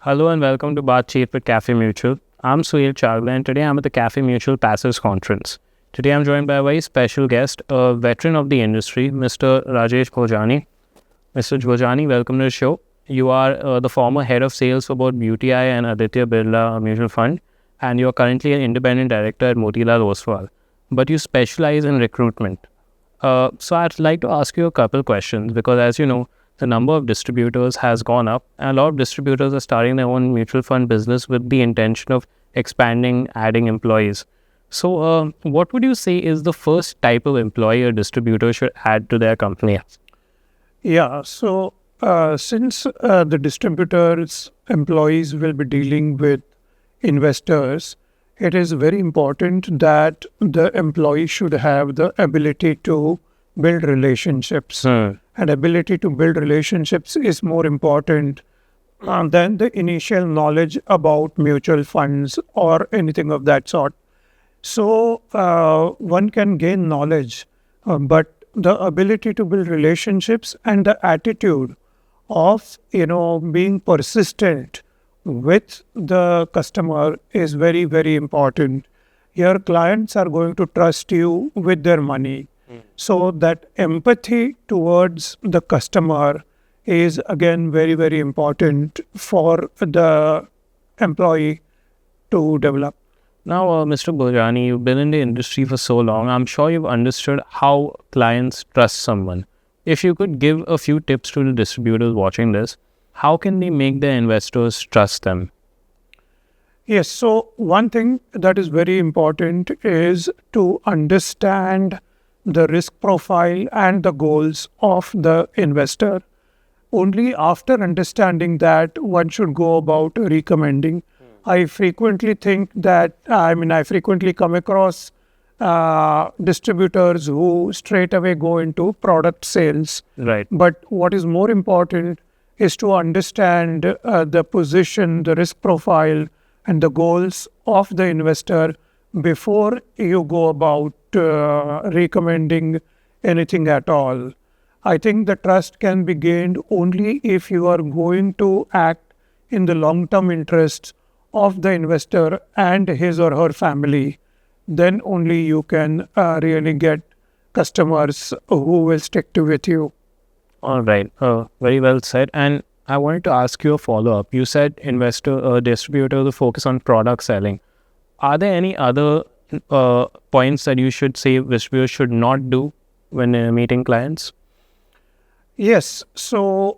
Hello and welcome to Baatchit with Cafemutual. I'm Suhail Chagla and today I'm at the Cafemutual Passives Conference. Today I'm joined by a very special guest, a veteran of the industry, Mr. Rajesh Bhojani. Mr. Bhojani, welcome to the show. You are the former head of sales for both BUTI and Aditya Birla Mutual Fund, and you are currently an independent director at Motilal Oswal. But you specialize in recruitment. So I'd like to ask you a couple questions because, as you know, the number of distributors has gone up, and a lot of distributors are starting their own mutual fund business with the intention of expanding, adding employees. So, what would you say is the first type of employee a distributor should add to their company? Yeah, so since the distributors' employees will be dealing with investors, it is very important that the employee should have the ability to build relationships. And ability to build relationships is more important than the initial knowledge about mutual funds or anything of that sort. So one can gain knowledge, but the ability to build relationships and the attitude of being persistent with the customer is very, very important. Your clients are going to trust you with their money. So that empathy towards the customer is again very, very important for the employee to develop. Now, Mr. Bhojani, you've been in the industry for so long. I'm sure you've understood how clients trust someone. If you could give a few tips to the distributors watching this, how can they make their investors trust them? Yes, so one thing that is very important is to understand the risk profile and the goals of the investor. Only after understanding that, one should go about recommending. I frequently come across distributors who straight away go into product sales. Right. But what is more important is to understand the position, the risk profile, and the goals of the investor before you go about recommending anything at all. I think the trust can be gained only if you are going to act in the long-term interests of the investor and his or her family. Then only you can really get customers who will stick with you. All right. Very well said. And I wanted to ask you a follow-up. You said distributor to focus on product selling. Are there any other points that you should say distributors should not do when meeting clients? Yes. So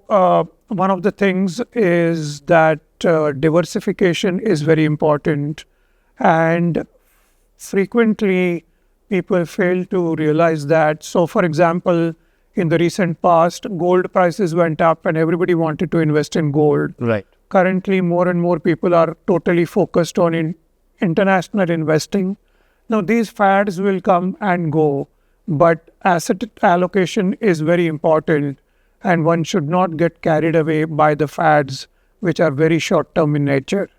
one of the things is that diversification is very important, and frequently people fail to realize that. So, for example, in the recent past, gold prices went up and everybody wanted to invest in gold. Right. Currently, more and more people are totally focused on international investing. Now, these fads will come and go, but asset allocation is very important, and one should not get carried away by the fads, which are very short-term in nature.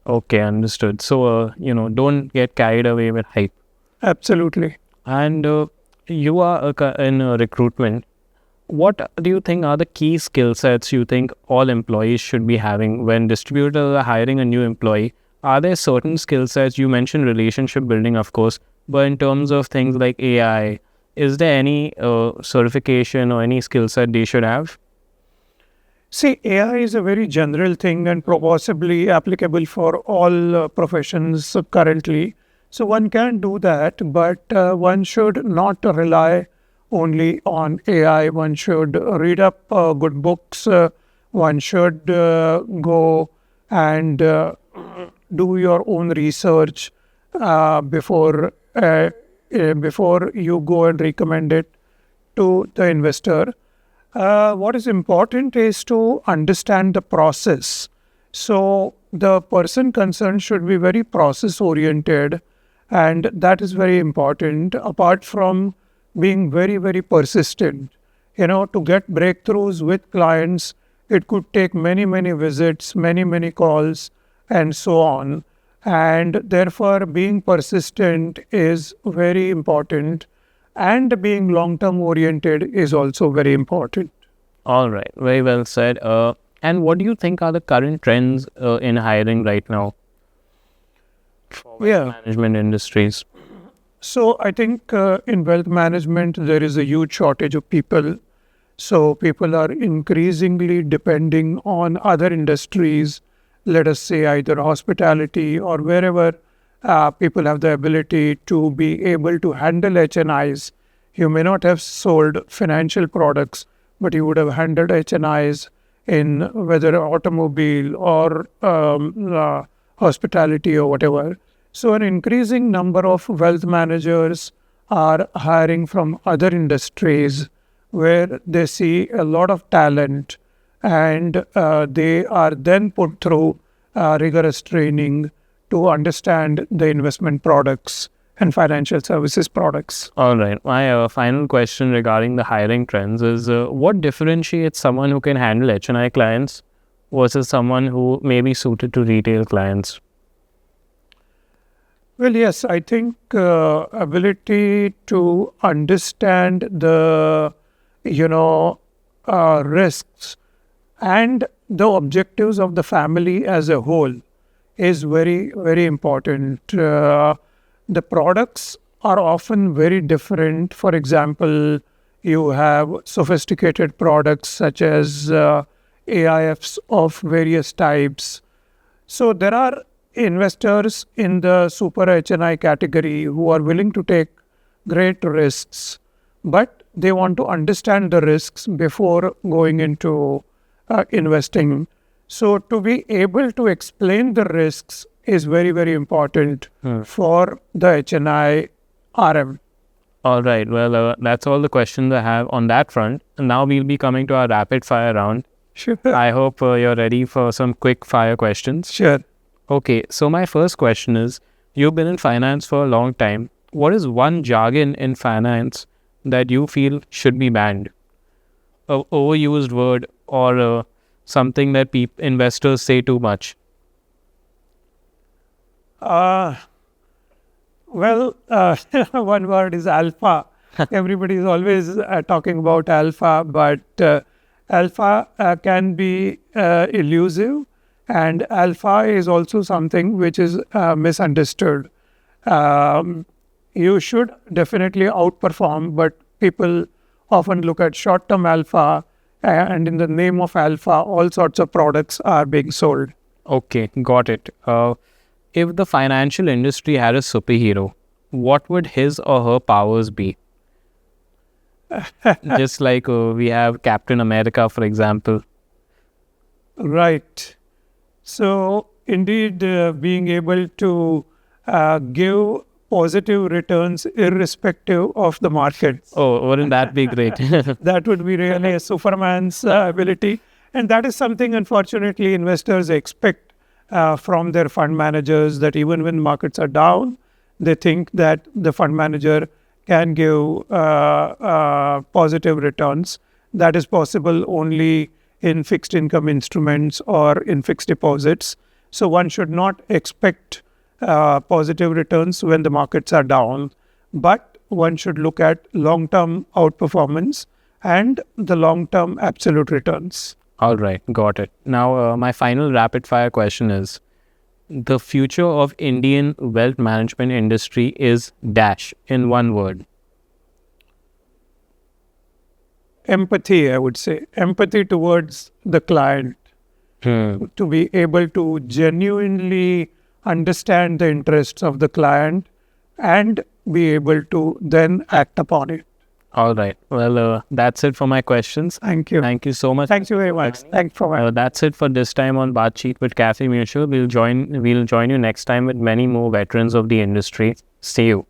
Okay, understood. So, don't get carried away with hype. Absolutely. And you are in recruitment. What do you think are the key skill sets you think all employees should be having when distributors are hiring a new employee? Are there certain skill sets? You mentioned relationship building, of course, but in terms of things like AI, is there any certification or any skill set they should have? See, AI is a very general thing and possibly applicable for all professions currently. So one can do that, but one should not rely only on AI. One should read up good books. One should go and do your own research before you go and recommend it to the investor. What is important is to understand the process. So the person concerned should be very process oriented, and that is very important. Apart from being very, very persistent, to get breakthroughs with clients, it could take many, many visits, many, many calls, and so on. And therefore, being persistent is very important, and being long-term oriented is also very important. All right, very well said. And what do you think are the current trends in hiring right now for management industries? So I think in wealth management, there is a huge shortage of people. So people are increasingly depending on other industries, let us say either hospitality or wherever people have the ability to be able to handle HNIs. You may not have sold financial products, but you would have handled HNIs in whether automobile or hospitality or whatever. So an increasing number of wealth managers are hiring from other industries where they see a lot of talent, and they are then put through rigorous training to understand the investment products and financial services products. All right. My final question regarding the hiring trends is what differentiates someone who can handle HNI clients versus someone who may be suited to retail clients? Well, yes, I think ability to understand the, risks and the objectives of the family as a whole is very, very important. The products are often very different. For example, you have sophisticated products such as AIFs of various types. So there are investors in the super HNI category who are willing to take great risks, but they want to understand the risks before going into investing. So to be able to explain the risks is very, very important for the HNI RM. All right. Well, that's all the questions I have on that front. And now we'll be coming to our rapid fire round. Sure. I hope you're ready for some quick fire questions. Sure. Okay. So my first question is, you've been in finance for a long time. What is one jargon in finance that you feel should be banned? An overused word or something that investors say too much? Well, one word is alpha. Everybody is always talking about alpha, but alpha can be elusive, and alpha is also something which is misunderstood. You should definitely outperform, but people often look at short-term alpha, and in the name of alpha, all sorts of products are being sold. Okay, got it. If the financial industry had a superhero, what would his or her powers be? Just like we have Captain America, for example. Right. So, indeed, being able to give positive returns irrespective of the market. Oh, wouldn't that be great? That would be really a Superman's ability. And that is something, unfortunately, investors expect from their fund managers, that even when markets are down, they think that the fund manager can give positive returns. That is possible only in fixed income instruments or in fixed deposits. So one should not expect positive returns when the markets are down, but one should look at long-term outperformance and the long-term absolute returns. All right, got it. Now, my final rapid fire question is, the future of Indian wealth management industry is dash in one word. Empathy, I would say. Empathy towards the client. To be able to genuinely understand the interests of the client and be able to then act upon it. All right. Well, that's it for my questions. Thank you. Thank you so much. Thank you very much. Thanks for my. That's it for this time on Baatchit with Cafemutual. We'll join you next time with many more veterans of the industry. See you.